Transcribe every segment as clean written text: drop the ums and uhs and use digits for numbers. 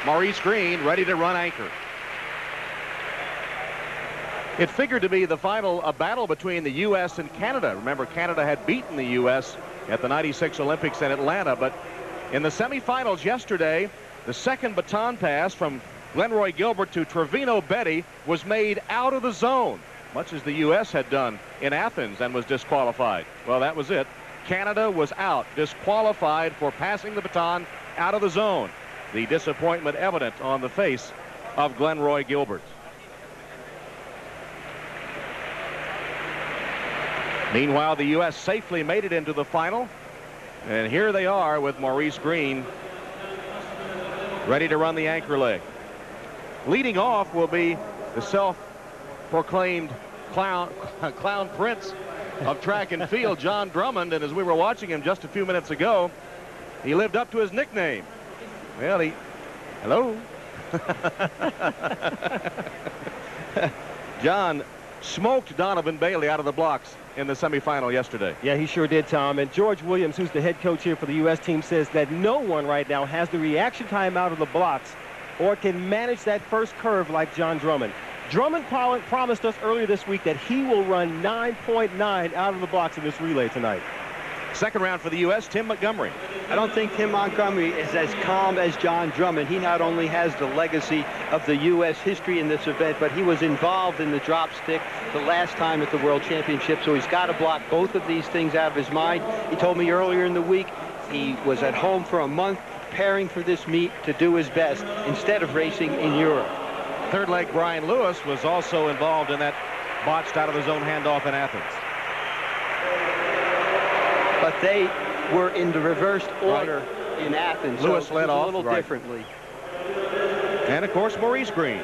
Maurice Greene ready to run anchor. It figured to be the final battle between the U.S. and Canada. Remember, Canada had beaten the U.S. at the '96 Olympics in Atlanta, but in the semifinals yesterday, the second baton pass from Glenroy Gilbert to Trevino Betty was made out of the zone, much as the U.S. had done in Athens and was disqualified. Well, that was it. Canada was out, disqualified for passing the baton out of the zone. The disappointment evident on the face of Glenroy Gilbert. Meanwhile, the U.S. safely made it into the final. And here they are with Maurice Greene ready to run the anchor leg. Leading off will be the self-proclaimed clown prince of track and field, John Drummond. And as we were watching him just a few minutes ago, he lived up to his nickname. Well, hello. John smoked Donovan Bailey out of the blocks in the semifinal yesterday. Yeah, he sure did, Tom. And George Williams, who's the head coach here for the U.S. team, says that no one right now has the reaction time out of the blocks or can manage that first curve like John Drummond. Drummond promised us earlier this week that he will run 9.9 out of the blocks in this relay tonight. Second round for the U.S., Tim Montgomery. I don't think Tim Montgomery is as calm as John Drummond. He not only has the legacy of the U.S. history in this event, but he was involved in the drop stick the last time at the World Championship, so he's got to block both of these things out of his mind. He told me earlier in the week he was at home for a month preparing for this meet to do his best instead of racing in Europe. Third leg Brian Lewis was also involved in that botched out of the zone handoff in Athens. But they were in the reversed order in Athens. Lewis so led off a little differently. And of course Maurice Greene.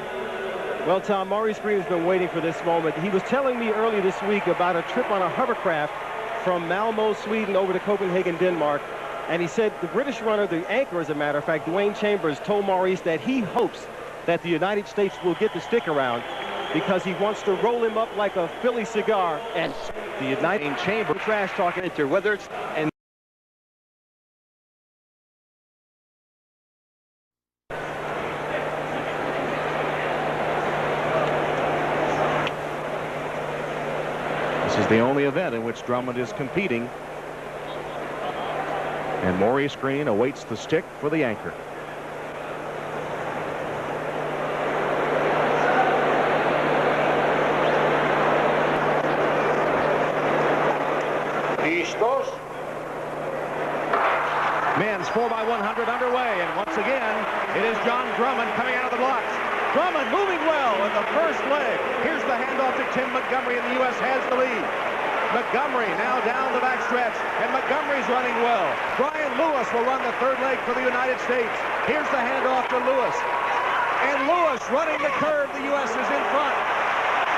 Well, Tom, Maurice Greene has been waiting for this moment. He was telling me earlier this week about a trip on a hovercraft from Malmo, Sweden over to Copenhagen, Denmark. And he said the British runner, the anchor as a matter of fact, Dwayne Chambers, told Maurice that he hopes that the United States will get the stick around because he wants to roll him up like a Philly cigar. And the United Chambers trash talking into whether it's and this is the only event in which Drummond is competing. And Maurice Greene awaits the stick for the anchor. Men's 4x100 underway, and once again, it is John Drummond coming out of the blocks. Drummond moving well in the first leg. Here's the handoff to Tim Montgomery, and the U.S. has the lead. Montgomery now down the backstretch, and Montgomery's running well. Brian Lewis will run the third leg for the United States. Here's the handoff to Lewis. And Lewis running the curve. The U.S. is in front.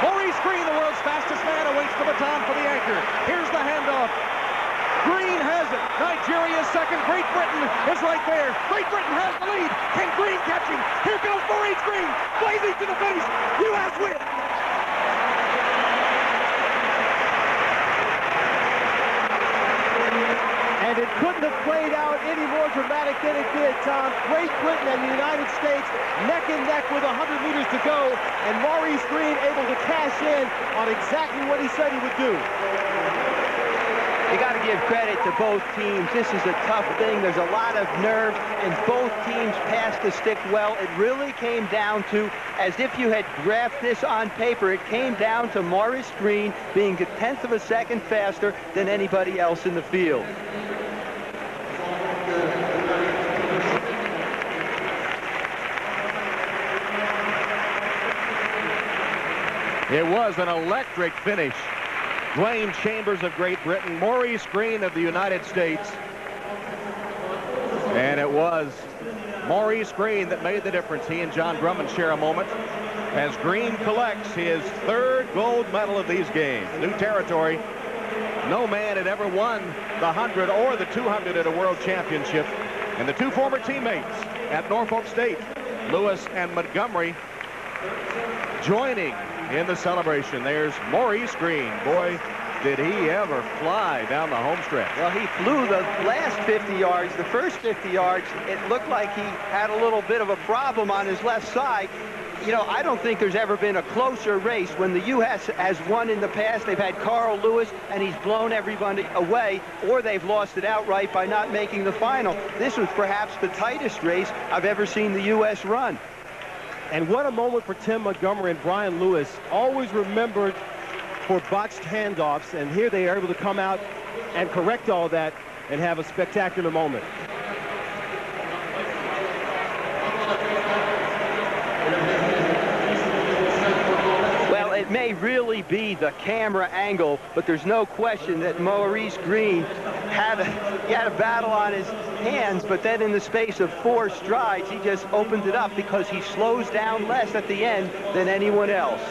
Maurice Greene, the world's fastest man, awaits the baton for the anchor. Here's the handoff. Greene has it. Nigeria's second. Great Britain is right there. Great Britain has the lead. Can Greene catch him? Here goes Maurice Greene, blazing to the finish. U.S. wins. And it couldn't have played out any more dramatic than it did, Tom. Great Britain and the United States neck and neck with 100 meters to go, and Maurice Greene able to cash in on exactly what he said he would do. You got to give credit to both teams. This is a tough thing. There's a lot of nerve, and both teams passed the stick well. It really came down to, as if you had graphed this on paper, it came down to Maurice Greene being a tenth of a second faster than anybody else in the field. It was an electric finish. Dwayne Chambers of Great Britain, Maurice Greene of the United States. And it was Maurice Greene that made the difference. He and John Drummond share a moment as Greene collects his third gold medal of these games. New territory. No man had ever won the 100 or the 200 at a world championship. And the two former teammates at Norfolk State, Lewis and Montgomery, joining in the celebration. There's Maurice Greene. Boy, did he ever fly down the home stretch. Well, he flew the last 50 yards. The first 50 yards, it looked like he had a little bit of a problem on his left side. You know, I don't think there's ever been a closer race. When the U.S. has won in the past, they've had Carl Lewis, and he's blown everybody away, or they've lost it outright by not making the final. This was perhaps the tightest race I've ever seen the U.S. run. And what a moment for Tim Montgomery and Brian Lewis, always remembered for botched handoffs, and here they are able to come out and correct all that and have a spectacular moment. Well, it may really be the camera angle, but there's no question that Maurice Greene had a battle on his hands, but then in the space of 4 strides, he just opened it up because he slows down less at the end than anyone else.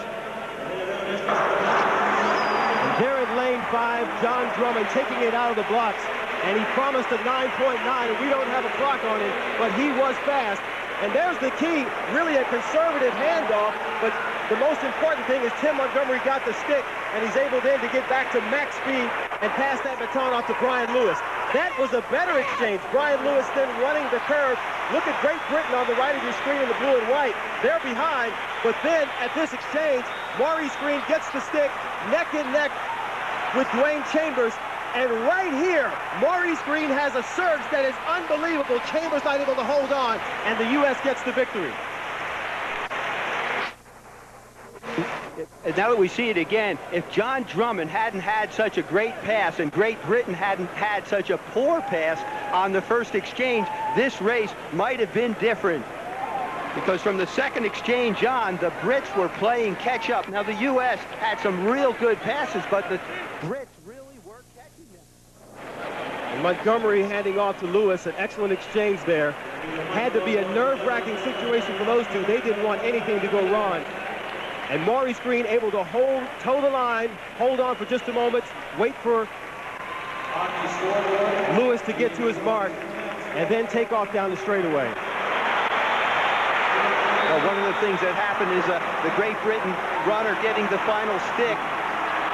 There in lane 5, John Drummond taking it out of the blocks, and he promised a 9.9, and we don't have a clock on him, but he was fast. And there's the key, really a conservative handoff, but the most important thing is Tim Montgomery got the stick, and he's able then to get back to max speed and pass that baton off to Brian Lewis. That was a better exchange. Brian Lewis then running the curve. Look at Great Britain on the right of your screen in the blue and white. They're behind, but then at this exchange, Maurice Greene gets the stick neck and neck with Dwayne Chambers. And right here, Maurice Greene has a surge that is unbelievable. Chambers not able to hold on, and the U.S. gets the victory. And now that we see it again, if John Drummond hadn't had such a great pass and Great Britain hadn't had such a poor pass on the first exchange, this race might have been different. Because from the second exchange on, the Brits were playing catch-up. Now, the U.S. had some real good passes, but the Brits really were catching them. And Montgomery handing off to Lewis, an excellent exchange there. Had to be a nerve-wracking situation for those two. They didn't want anything to go wrong. And Maurice Greene able to toe the line, hold on for just a moment, wait for Lewis to get to his mark, and then take off down the straightaway. Well, one of the things that happened is the Great Britain runner getting the final stick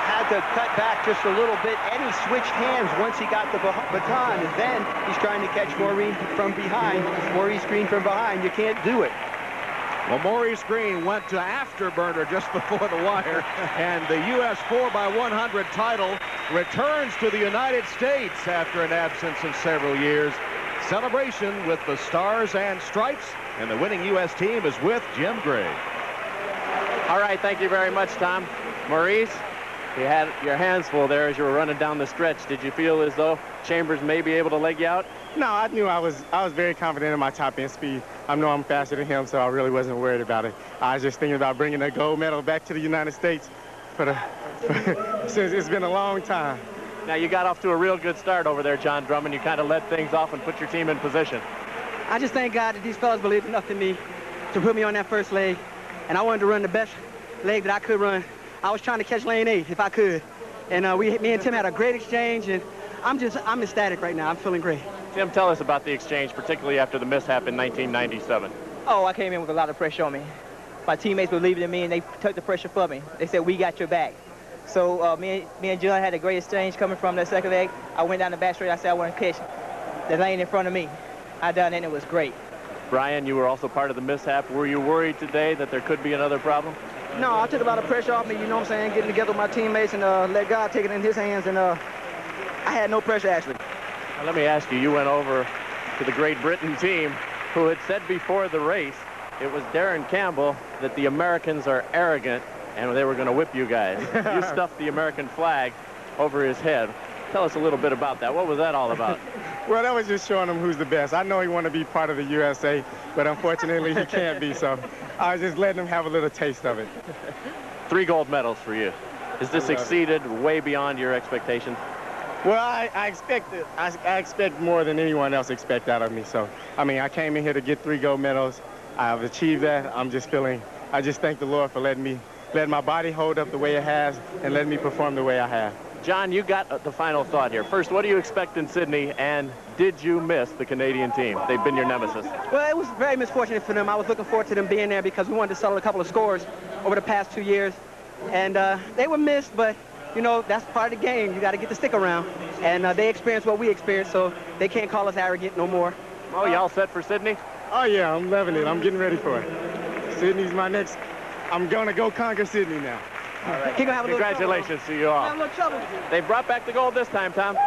had to cut back just a little bit, and he switched hands once he got the baton, and then he's trying to catch Maurice from behind. Maurice Greene from behind. You can't do it. Well, Maurice Greene went to afterburner just before the wire, and the U.S. 4x100 title returns to the United States after an absence of several years. Celebration with the Stars and Stripes, and the winning U.S. team is with Jim Gray. All right, thank you very much, Tom. Maurice, you had your hands full there as you were running down the stretch. Did you feel as though Chambers may be able to leg you out? No, I knew I was very confident in my top end speed. I know I'm faster than him, so I really wasn't worried about it. I was just thinking about bringing a gold medal back to the United States since it's been a long time. Now, you got off to a real good start over there, John Drummond. You kind of led things off and put your team in position. I just thank God that these fellas believed enough in me to put me on that first leg, and I wanted to run the best leg that I could run. I was trying to catch lane 8 if I could, and me and Tim had a great exchange, and I'm ecstatic right now. I'm feeling great. Tim, tell us about the exchange, particularly after the mishap in 1997. Oh, I came in with a lot of pressure on me. My teammates believed in me, and they took the pressure for me. They said, we got your back. So me and John had a great exchange coming from that second leg. I went down the back straight. I said I want to catch the lane in front of me. I done it, and it was great. Brian, you were also part of the mishap. Were you worried today that there could be another problem? No, I took a lot of pressure off me, you know what I'm saying, getting together with my teammates and let God take it in his hands, and I had no pressure, actually. Now, let me ask you, you went over to the Great Britain team who had said before the race, it was Darren Campbell, that the Americans are arrogant and they were going to whip you guys. You stuffed the American flag over his head. Tell us a little bit about that. What was that all about? Well, that was just showing him who's the best. I know he wanted to be part of the USA, but unfortunately he can't be, so I was just letting him have a little taste of it. 3 gold medals for you. Has this exceeded way beyond your expectations? Well, I expect more than anyone else expect out of me. So, I mean, I came in here to get 3 gold medals. I've achieved that. I just thank the Lord for letting my body hold up the way it has and letting me perform the way I have. John, you got the final thought here. First, what do you expect in Sydney, and did you miss the Canadian team? They've been your nemesis. Well, it was very misfortunate for them. I was looking forward to them being there because we wanted to settle a couple of scores over the past 2 years. And they were missed, but you know, that's part of the game. You got to get the stick around. And they experience what we experience, so they can't call us arrogant no more. Oh, you all set for Sydney? Oh, yeah, I'm loving it. I'm getting ready for it. Sydney's my next. I'm going to go conquer Sydney now. All right. He gonna have a Congratulations to you all. have a little trouble. They brought back the gold this time, Tom.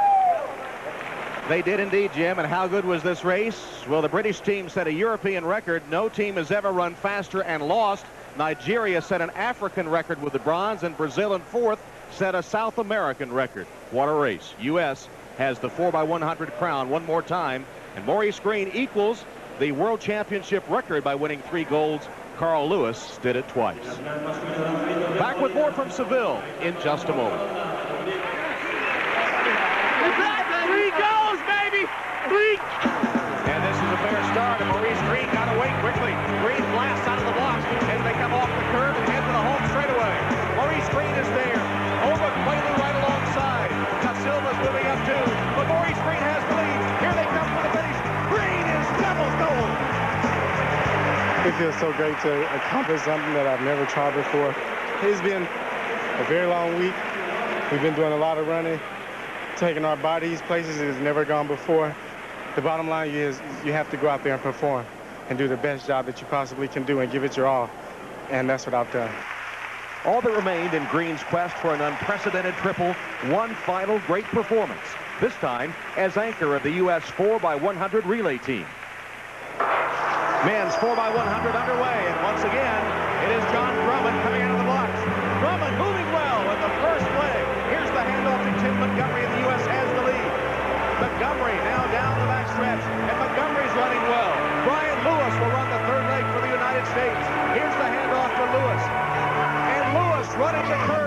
They did indeed, Jim. And how good was this race? Well, the British team set a European record. No team has ever run faster and lost. Nigeria set an African record with the bronze, and Brazil in fourth set a South American record. What a race. U.S. has the 4x100 crown one more time, and Maurice Greene equals the World Championship record by winning 3 golds. Carl Lewis did it twice. Back with more from Seville in just a moment. 3 goals, baby! 3! And this is a fair start, and Maurice Greene got away quickly. Greene blasts out of the blocks as they come off the curve and head to the home straightaway. Maurice Greene is there. Over Quayle right alongside. Silva's moving up too, but Maurice Greene has the lead. Here they come for the finish. Greene is double gold. It feels so great to accomplish something that I've never tried before. It's been a very long week. We've been doing a lot of running, taking our bodies places it has never gone before. The bottom line is you have to go out there and perform and do the best job that you possibly can do and give it your all. And that's what I've done. All that remained in Greene's quest for an unprecedented triple, one final great performance, this time as anchor of the U.S. 4x100 relay team. Men's 4x100 underway, and once again, it is John Drummond coming out of the blocks. Drummond moving well in the first leg. Here's the handoff to Tim Montgomery, and the U.S. has the lead. Montgomery now down the backstretch, and Montgomery's running well. Brian Lewis will run the third leg for the United States. Here's the handoff for Lewis. And Lewis running the curve.